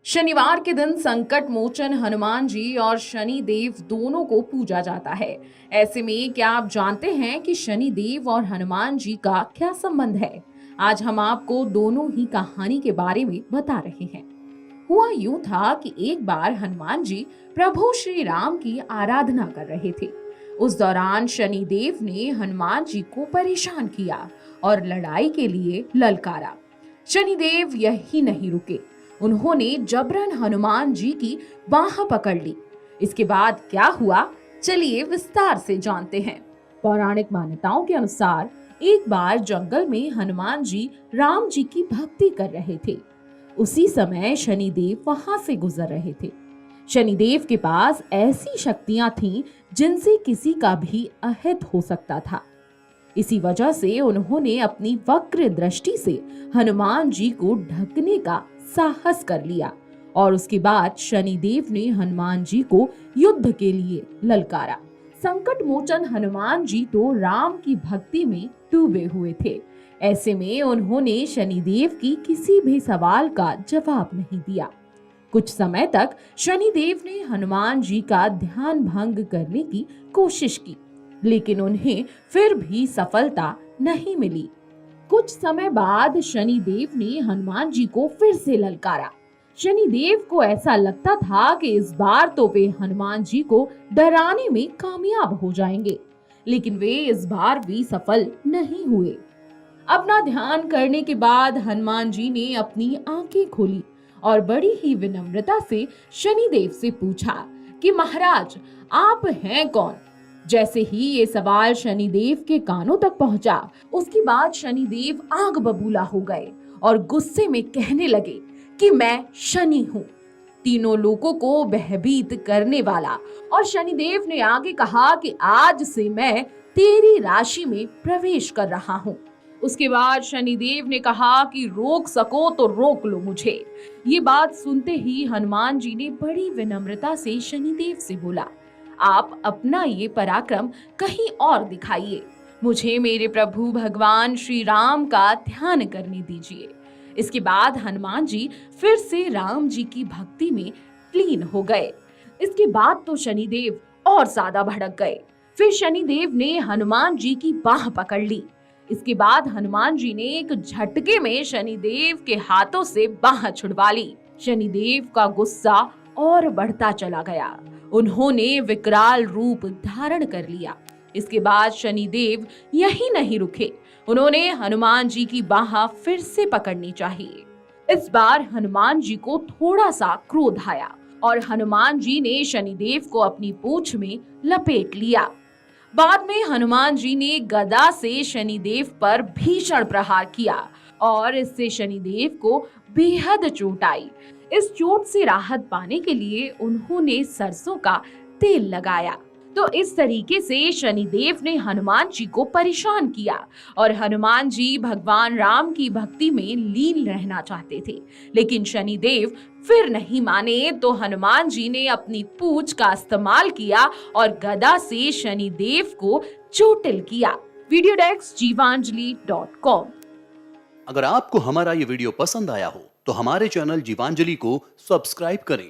शनिवार के दिन संकट मोचन हनुमान जी और शनि देव दोनों को पूजा जाता है। ऐसे में क्या आप जानते हैं कि शनि देव और हनुमान जी का क्या संबंध है? आज हम आपको दोनों ही कहानी के बारे में बता रहे हैं। हुआ यूं था कि एक बार हनुमान जी प्रभु श्री राम की आराधना कर रहे थे। उस दौरान शनि देव ने हनुमान जी को परेशान किया और लड़ाई के लिए ललकारा। शनिदेव यही नहीं रुके, उन्होंने जबरन हनुमान जी की बाह पकड़ ली। इसके बाद क्या हुआ, चलिए विस्तार से जानते हैं। पौराणिक मान्यताओं के अनुसार एक बार जंगल में हनुमान जी राम जी की भक्ति कर रहे थे। उसी समय शनिदेव वहां से गुजर रहे थे। शनिदेव के पास ऐसी शक्तियां थीं जिनसे किसी का भी अहित हो सकता था। इसी वजह से उन्होंने अपनी वक्र दृष्टि से हनुमान जी को ढकने का साहस कर लिया और उसके बाद शनिदेव ने हनुमान जी को युद्ध के लिए ललकारा। संकट मोचन हनुमान जी तो राम की भक्ति में डूबे हुए थे। ऐसे में उन्होंने शनिदेव की किसी भी सवाल का जवाब नहीं दिया। कुछ समय तक शनिदेव ने हनुमान जी का ध्यान भंग करने की कोशिश की, लेकिन उन्हें फिर भी सफलता नहीं मिली। कुछ समय बाद शनिदेव ने हनुमान जी को फिर से ललकारा। शनिदेव को ऐसा लगता था कि इस बार तो वे हनुमान जी को डराने में कामयाब हो जाएंगे, लेकिन वे इस बार भी सफल नहीं हुए। अपना ध्यान करने के बाद हनुमान जी ने अपनी आंखें खोली और बड़ी ही विनम्रता से शनिदेव से पूछा कि महाराज, आप हैं कौन? जैसे ही ये सवाल शनिदेव के कानों तक पहुंचा, उसके बाद शनिदेव आग बबूला हो गए और गुस्से में कहने लगे कि मैं शनि हूँ, तीनों लोगों को भयभीत करने वाला। और शनिदेव ने आगे कहा कि आज से मैं तेरी राशि में प्रवेश कर रहा हूँ। उसके बाद शनिदेव ने कहा कि रोक सको तो रोक लो मुझे। ये बात सुनते ही हनुमान जी ने बड़ी विनम्रता से शनिदेव से बोला, आप अपना ये पराक्रम कहीं और दिखाइए, मुझे मेरे प्रभु भगवान श्री राम का ध्यान करने दीजिए। इसके बाद हनुमान जी फिर से राम जी की भक्ति में लीन हो गए। इसके बाद तो शनिदेव और ज्यादा भड़क गए। फिर शनिदेव ने हनुमान जी की बाह पकड़ ली। इसके बाद हनुमान जी ने एक झटके में शनिदेव के हाथों से बाह छुड़वा ली। शनिदेव का गुस्सा और बढ़ता चला गया। उन्होंने विकराल रूप धारण कर लिया। इसके बाद शनिदेव यही नहीं रुके, उन्होंने हनुमान जी की बाह फिर से पकड़नी चाहिए। इस बार हनुमान जी को थोड़ा सा क्रोध आया और हनुमान जी ने शनिदेव को अपनी पूंछ में लपेट लिया। बाद में हनुमान जी ने गदा से शनिदेव पर भीषण प्रहार किया और इससे शनिदेव को बेहद चोट आई। इस चोट से राहत पाने के लिए उन्होंने सरसों का तेल लगाया। तो इस तरीके से शनिदेव ने हनुमान जी को परेशान किया और हनुमान जी भगवान राम की भक्ति में लीन रहना चाहते थे, लेकिन शनिदेव फिर नहीं माने। तो हनुमान जी ने अपनी पूंछ का इस्तेमाल किया और गदा से शनिदेव को चोटिल किया। वीडियो डेस्क जीवांजलि.com। अगर आपको हमारा ये वीडियो पसंद आया हो तो हमारे चैनल जीवांजलि को सब्सक्राइब करें